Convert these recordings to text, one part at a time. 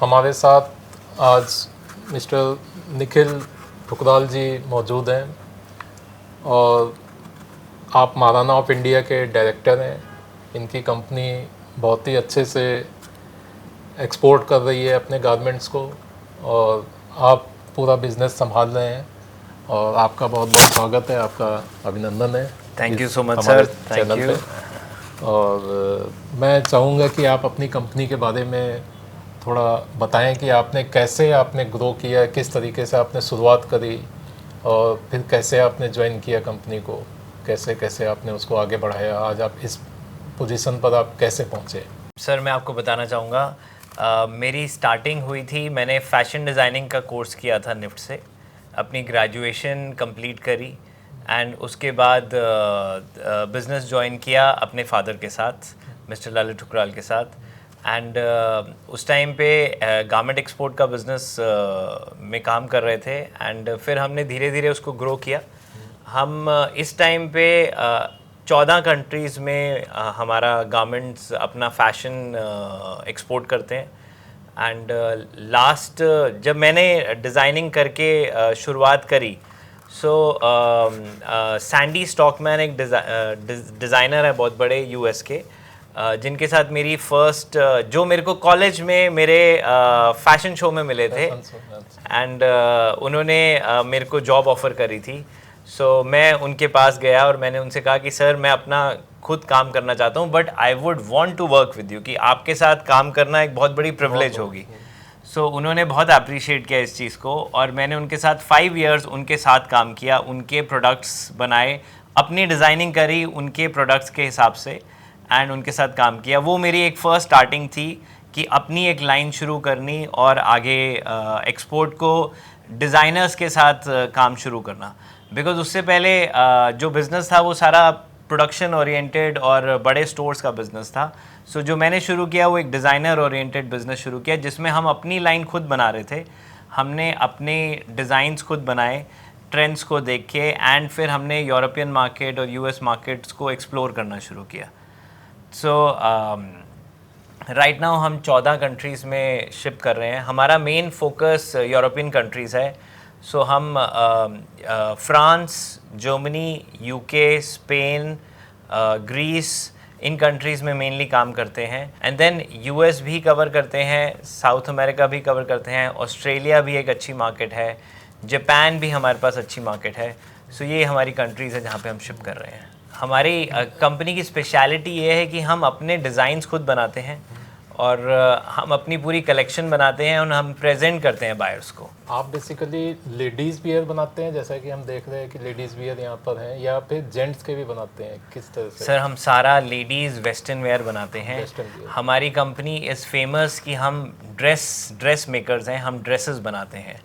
हमारे साथ आज मिस्टर निखिल ठुकराल जी मौजूद हैं और आप महाराणा ऑफ इंडिया के डायरेक्टर हैं। इनकी कंपनी बहुत ही अच्छे से एक्सपोर्ट कर रही है अपने गारमेंट्स को और आप पूरा बिज़नेस संभाल रहे हैं और आपका बहुत बहुत स्वागत है, आपका अभिनंदन है। Thank you so much sir, thank you. और मैं चाहूँगा कि आप अपनी कंपनी के बारे में थोड़ा बताएं कि आपने ग्रो किया, किस तरीके से आपने शुरुआत करी और फिर कैसे आपने ज्वाइन किया कंपनी को, कैसे कैसे आपने उसको आगे बढ़ाया, आज आप इस पोजीशन पर आप कैसे पहुँचे। सर मैं आपको बताना चाहूँगा, मेरी स्टार्टिंग हुई थी, मैंने फ़ैशन डिज़ाइनिंग का कोर्स किया था निफ्ट से, अपनी ग्रेजुएशन कंप्लीट करी एंड उसके बाद बिज़नेस ज्वाइन किया अपने फादर के साथ, मिस्टर ललित ठुकराल के साथ। एंड उस टाइम पे गारमेंट एक्सपोर्ट का बिज़नेस में काम कर रहे थे एंड फिर हमने धीरे धीरे उसको ग्रो किया। हम इस टाइम पे 14 कंट्रीज़ में हमारा गारमेंट्स अपना फ़ैशन एक्सपोर्ट करते हैं। एंड लास्ट जब मैंने डिज़ाइनिंग करके शुरुआत करी, सो सैंडी स्टॉकमैन एक डिज़ाइनर है बहुत बड़े यूएस के, जिनके साथ मेरी फर्स्ट जो मेरे को कॉलेज में मेरे फैशन शो में मिले थे एंड उन्होंने मेरे को जॉब ऑफ़र करी थी। सो मैं उनके पास गया और मैंने उनसे कहा कि सर मैं अपना खुद काम करना चाहता हूँ, but I would want to work with you, कि आपके साथ काम करना एक बहुत बड़ी प्रिविलेज होगी। सो उन्होंने बहुत अप्रिशिएट किया इस चीज़ को और मैंने उनके साथ 5 इयर्स उनके साथ काम किया, उनके प्रोडक्ट्स बनाए, अपनी डिज़ाइनिंग करी उनके प्रोडक्ट्स के हिसाब से एंड उनके साथ काम किया। वो मेरी एक फ़र्स्ट स्टार्टिंग थी कि अपनी एक लाइन शुरू करनी और आगे एक्सपोर्ट को डिज़ाइनर्स के साथ काम शुरू करना। बिकॉज़ उससे पहले जो बिज़नेस था वो सारा प्रोडक्शन ओरिएंटेड और बड़े स्टोर्स का बिज़नेस था। सो जो मैंने शुरू किया वो एक डिज़ाइनर ओरिएंटेड बिज़नेस शुरू किया, जिसमें हम अपनी लाइन खुद बना रहे थे। हमने अपने डिज़ाइंस खुद बनाए ट्रेंड्स को देख के एंड फिर हमने यूरोपियन मार्केट और यूएस मार्केट्स को एक्सप्लोर करना शुरू किया। सो राइट नाउ हम 14 कंट्रीज़ में शिप कर रहे हैं। हमारा मेन फोकस यूरोपियन कंट्रीज़ है। सो हम France, Germany, UK, Spain, Greece, इन कंट्रीज़ में मेनली काम करते हैं एंड देन यूएस भी कवर करते हैं, साउथ अमेरिका भी कवर करते हैं, ऑस्ट्रेलिया भी एक अच्छी मार्केट है, जापान भी हमारे पास अच्छी मार्केट है। सो ये हमारी कंट्रीज़ है जहाँ पे हम शिप कर रहे हैं। हमारी कंपनी की स्पेशलिटी ये है कि हम अपने डिज़ाइंस खुद बनाते हैं और हम अपनी पूरी कलेक्शन बनाते हैं और हम प्रेजेंट करते हैं बायर्स को। आप बेसिकली लेडीज़ वियर बनाते हैं, जैसा कि हम देख रहे हैं कि लेडीज़ वियर यहाँ पर हैं, या फिर जेंट्स के भी बनाते हैं, किस तरह से? सर हम सारा लेडीज़ वेस्टर्न वेयर बनाते हैं। हमारी कंपनी इज़ फेमस कि हम ड्रेस मेकर्स हैं, हम ड्रेसेस बनाते हैं,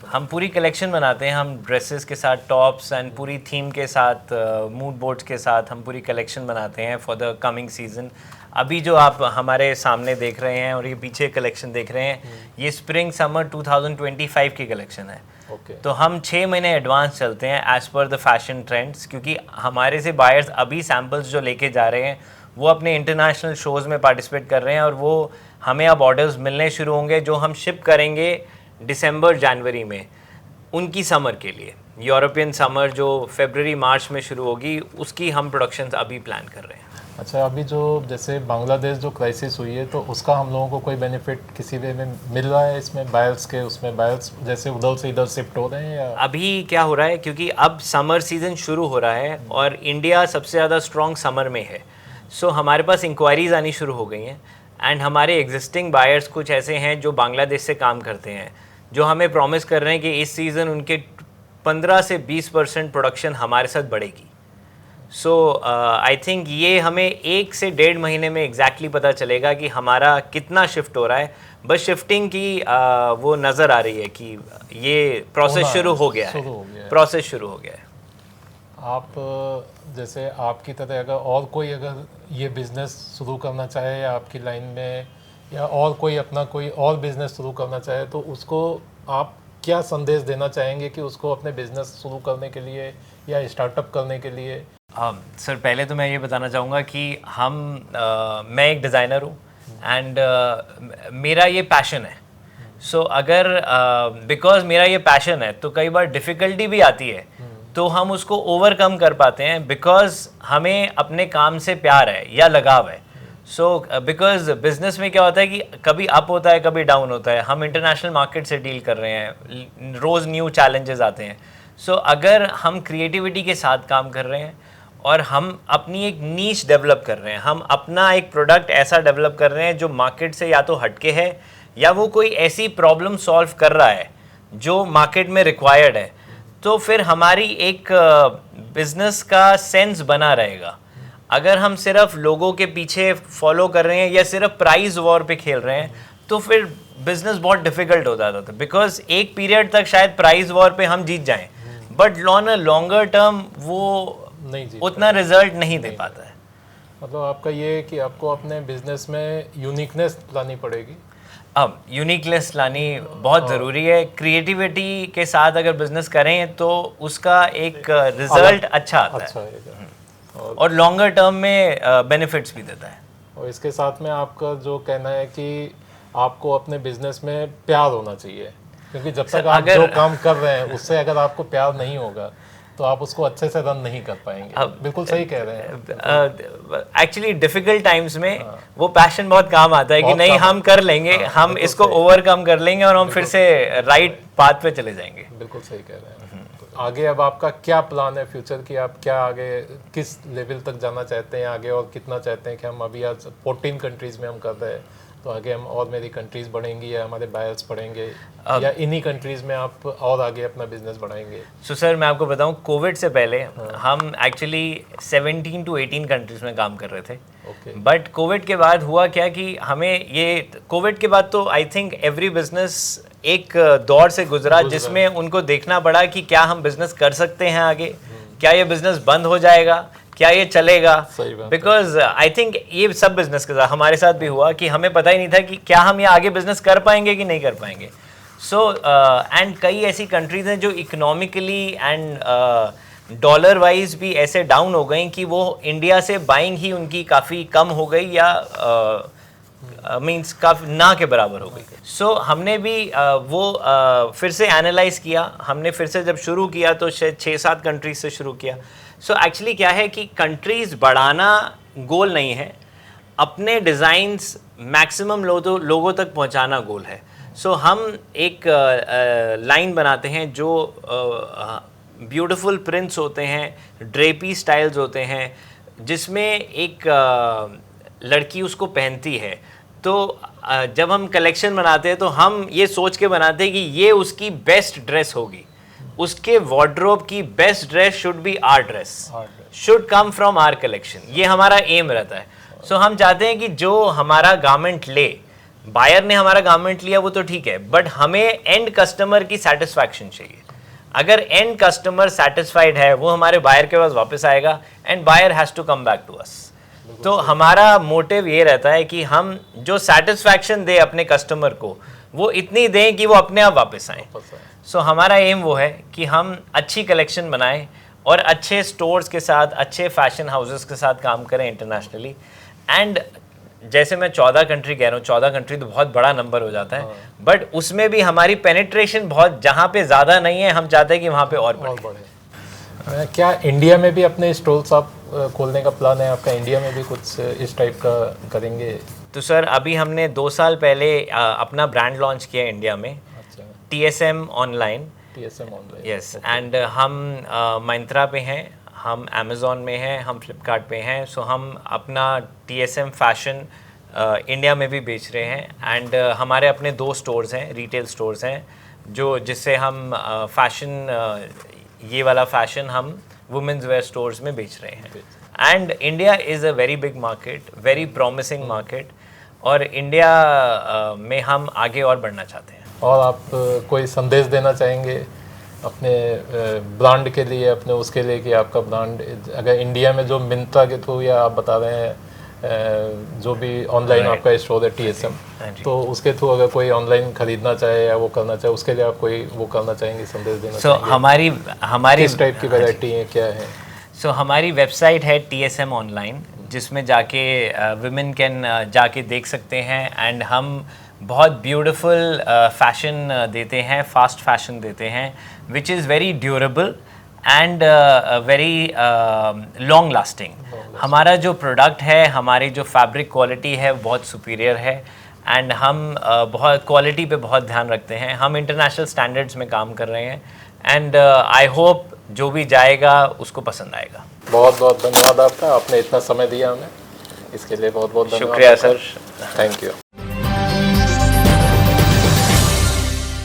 हम पूरी कलेक्शन बनाते हैं। हम ड्रेसेस के साथ टॉप्स एंड पूरी थीम के साथ मूड बोर्ड्स के साथ हम पूरी कलेक्शन बनाते हैं फॉर द कमिंग सीज़न। अभी जो आप हमारे सामने देख रहे हैं और ये पीछे कलेक्शन देख रहे हैं, ये स्प्रिंग समर 2025 की कलेक्शन है। तो हम 6 महीने एडवांस चलते हैं as per the fashion trends, क्योंकि हमारे से बायर्स अभी सैम्पल्स जो लेके जा रहे हैं वो अपने इंटरनेशनल शोज़ में पार्टिसिपेट कर रहे हैं और वो हमें अब ऑर्डर्स मिलने शुरू होंगे जो हम शिप करेंगे दिसंबर जनवरी में उनकी समर के लिए। यूरोपियन समर जो फरवरी मार्च में शुरू होगी, उसकी हम प्रोडक्शंस अभी प्लान कर रहे हैं। अच्छा, अभी जो जैसे बांग्लादेश जो क्राइसिस हुई है, तो उसका हम लोगों को कोई बेनिफिट किसी वे में मिल रहा है इसमें, बायर्स के उसमें बायर्स जैसे उधर से इधर शिफ्ट हो रहे हैं या? अभी क्या हो रहा है, क्योंकि अब समर सीज़न शुरू हो रहा है और इंडिया सबसे ज़्यादा स्ट्रॉन्ग समर में है। सो हमारे पास इंक्वायरीज़ आनी शुरू हो गई हैं एंड हमारे एग्जिस्टिंग बायर्स कुछ ऐसे हैं जो बांग्लादेश से काम करते हैं, जो हमें प्रॉमिस कर रहे हैं कि इस सीज़न उनके 15 से 20% प्रोडक्शन हमारे साथ बढ़ेगी। सो आई थिंक ये हमें 1 से 1.5 महीने में एग्जैक्टली पता चलेगा कि हमारा कितना शिफ्ट हो रहा है। बस शिफ्टिंग की वो नज़र आ रही है कि ये प्रोसेस शुरू हो गया है, प्रोसेस शुरू हो गया है। आप जैसे आपकी तरह अगर अगर ये बिज़नेस शुरू करना चाहे या आपकी लाइन में, या और कोई अपना कोई और बिज़नेस शुरू करना चाहे, तो उसको आप क्या संदेश देना चाहेंगे कि उसको अपने बिज़नेस शुरू करने के लिए या स्टार्टअप करने के लिए? सर पहले तो मैं ये बताना चाहूँगा कि मैं एक डिज़ाइनर हूँ एंड मेरा ये पैशन है। सो अगर बिकॉज मेरा ये पैशन है तो कई बार डिफ़िकल्टी भी आती है तो हम उसको ओवरकम कर पाते हैं बिकॉज हमें अपने काम से प्यार है या लगाव है। सो बिकॉज बिजनेस में क्या होता है कि कभी अप होता है कभी डाउन होता है, हम इंटरनेशनल मार्केट से डील कर रहे हैं, रोज़ न्यू चैलेंजेस आते हैं। सो अगर हम क्रिएटिविटी के साथ काम कर रहे हैं और हम अपनी एक नीश डेवलप कर रहे हैं, हम अपना एक प्रोडक्ट ऐसा डेवलप कर रहे हैं जो मार्केट से या तो हटके है या वो कोई ऐसी प्रॉब्लम सॉल्व कर रहा है जो मार्केट में रिक्वायर्ड है, तो फिर हमारी एक बिजनेस का सेंस बना रहेगा। अगर हम सिर्फ लोगों के पीछे फॉलो कर रहे हैं या सिर्फ प्राइस वॉर पे खेल रहे हैं तो फिर बिजनेस बहुत डिफिकल्ट हो जाता था, बिकॉज एक पीरियड तक शायद प्राइस वॉर पे हम जीत जाएं but on a longer term वो नहीं उतना रिजल्ट नहीं दे पाता है। मतलब आपका ये है कि आपको अपने बिजनेस में यूनिकनेस लानी पड़ेगी। अब यूनिकनेस लानी बहुत ज़रूरी है। क्रिएटिविटी के साथ अगर बिजनेस करें तो उसका एक रिजल्ट अच्छा आता है और लॉन्गर टर्म में बेनिफिट्स भी देता है। और इसके साथ में आपका जो कहना है कि आपको अपने बिजनेस में प्यार होना चाहिए, क्योंकि जब तक आप जो काम कर रहे हैं उससे अगर आपको प्यार नहीं होगा तो आप उसको अच्छे से रन नहीं कर पाएंगे। बिल्कुल सही कह रहे हैं। एक्चुअली डिफिकल्ट टाइम्स में वो पैशन बहुत काम आता है कि नहीं हम कर लेंगे, हम इसको ओवरकम कर लेंगे और हम फिर से राइट पाथ पे चले जाएंगे। बिल्कुल सही कह रहे हैं। आगे अब आपका क्या प्लान है फ्यूचर की? आप क्या आगे किस लेवल तक जाना चाहते हैं आगे, और कितना चाहते हैं कि हम अभी आज 14 कंट्रीज में हम कर रहे हैं, तो आगे हम और मेरी कंट्रीज बढ़ेंगी या हमारे बायर्स बढ़ेंगे या इन्हीं कंट्रीज में आप और आगे अपना बिजनेस बढ़ाएंगे? सो सर मैं आपको बताऊं, कोविड से पहले हम एक्चुअली 17 to 18 कंट्रीज में काम कर रहे थे। बट कोविड के बाद हुआ क्या कि हमें ये कोविड के बाद तो आई थिंक एवरी बिजनेस एक दौर से गुजरा जिसमें उनको देखना पड़ा कि क्या हम बिजनेस कर सकते हैं आगे, क्या ये बिजनेस बंद हो जाएगा, क्या ये चलेगा। बिकॉज आई थिंक ये सब बिजनेस के साथ हमारे साथ भी हुआ कि हमें पता ही नहीं था कि क्या हम ये आगे बिजनेस कर पाएंगे कि नहीं कर पाएंगे। सो एंड कई ऐसी कंट्रीज हैं जो इकोनॉमिकली एंड डॉलर वाइज भी ऐसे डाउन हो गई कि वो इंडिया से बाइंग ही उनकी काफ़ी कम हो गई या मींस काफ़ी ना के बराबर हो गई। सो हमने भी वो फिर से एनालाइज किया। हमने फिर से जब शुरू किया तो 6-7 कंट्रीज से शुरू किया। सो एक्चुअली क्या है कि कंट्रीज बढ़ाना गोल नहीं है, अपने डिज़ाइंस मैक्सिमम लोगों तक पहुंचाना गोल है। सो हम एक लाइन बनाते हैं जो ब्यूटीफुल प्रिंट्स होते हैं, ड्रेपी स्टाइल्स होते हैं, जिसमें एक लड़की उसको पहनती है। तो जब हम कलेक्शन बनाते हैं तो हम ये सोच के बनाते हैं कि ये उसकी बेस्ट ड्रेस होगी, उसके वार्डरोब की best dress should be our dress, should come from our collection. ये हमारा एम रहता है। सो हम चाहते हैं कि जो हमारा गारमेंट ले, बायर ने हमारा गारमेंट लिया वो तो ठीक है, बट हमें एंड कस्टमर की सेटिस्फैक्शन चाहिए। अगर एंड कस्टमर सेटिस्फाइड है वो हमारे बायर के पास वापस आएगा end buyer has to come back to us. तो हमारा मोटिव ये रहता है कि हम जो सेटिस्फैक्शन दे अपने कस्टमर को वो इतनी दें कि वो अपने आप वापस आएँ। सो हमारा एम वो है कि हम अच्छी कलेक्शन बनाएं और अच्छे स्टोर्स के साथ, अच्छे फैशन हाउसेस के साथ काम करें इंटरनेशनली। एंड जैसे मैं 14 कंट्री कह रहा हूँ, 14 कंट्री तो बहुत बड़ा नंबर हो जाता है, बट उसमें भी हमारी पेनिट्रेशन बहुत जहाँ पे ज़्यादा नहीं है, हम चाहते हैं कि वहाँ पे और बढ़े। क्या इंडिया में भी अपने स्टोर्स आप खोलने का प्लान है आपका? इंडिया में भी कुछ इस टाइप का करेंगे? तो सर अभी हमने 2 साल पहले अपना ब्रांड लॉन्च किया इंडिया में, TSM ऑनलाइन। यस, एंड हम मिंत्रा पे हैं, हम अमेज़ॉन में हैं, हम फ्लिपकार्ट पे हैं। सो हम अपना TSM फैशन इंडिया में भी बेच रहे हैं। एंड हमारे अपने 2 स्टोर्स हैं, रिटेल स्टोर्स हैं, जिससे हम फैशन ये वाला फैशन हम वुमेंस वेयर स्टोर्स में बेच रहे हैं। And India is a very big market, very promising market, और इंडिया में हम आगे और बढ़ना चाहते हैं। और आप कोई संदेश देना चाहेंगे अपने ब्रांड के लिए, अपने उसके लिए कि आपका ब्रांड अगर इंडिया में जो मिंत्रा के थ्रू या आप बता रहे हैं जो भी ऑनलाइन आपका स्टोर है TSM, तो उसके थ्रू अगर कोई ऑनलाइन खरीदना चाहे या वो करना चाहे, उसके लिए आप कोई वो करना चाहेंगे, संदेश देना चाहेंगे? हमारी किस टाइप की वैरायटी है, क्या है? सो हमारी वेबसाइट है TSM ऑनलाइन, जिसमें जाके विमेन कैन जाके देख सकते हैं। एंड हम बहुत ब्यूटीफुल फैशन देते हैं, फास्ट फैशन देते हैं, which is very durable and very long lasting. हमारा जो प्रोडक्ट है, हमारी जो फैब्रिक क्वालिटी है बहुत सुपीरियर है। एंड हम बहुत क्वालिटी पे बहुत ध्यान रखते हैं। हम इंटरनेशनल स्टैंडर्ड्स में काम कर रहे हैं। एंड आई होप जो भी जाएगा उसको पसंद आएगा। बहुत बहुत धन्यवाद आपका, आपने इतना समय दिया हमें, इसके लिए बहुत बहुत धन्यवाद। शुक्रिया सर। Thank you.